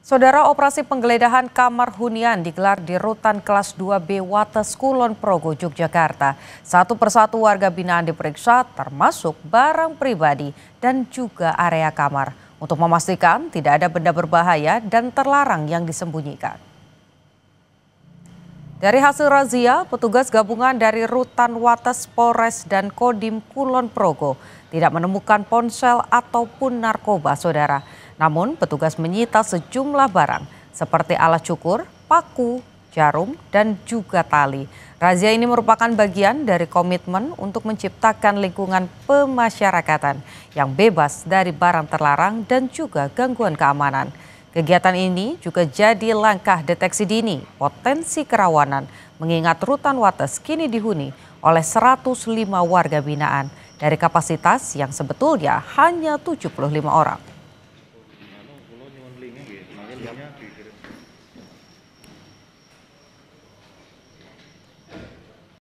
Saudara, operasi penggeledahan kamar hunian digelar di Rutan Kelas 2B Wates Kulon Progo, Yogyakarta. Satu persatu warga binaan diperiksa termasuk barang pribadi dan juga area kamar untuk memastikan tidak ada benda berbahaya dan terlarang yang disembunyikan. Dari hasil razia, petugas gabungan dari Rutan Wates Polres dan Kodim Kulon Progo tidak menemukan ponsel ataupun narkoba, saudara. Namun petugas menyita sejumlah barang seperti alat cukur, paku, jarum, dan juga tali. Razia ini merupakan bagian dari komitmen untuk menciptakan lingkungan pemasyarakatan yang bebas dari barang terlarang dan juga gangguan keamanan. Kegiatan ini juga jadi langkah deteksi dini potensi kerawanan mengingat Rutan Wates kini dihuni oleh 105 warga binaan dari kapasitas yang sebetulnya hanya 75 orang.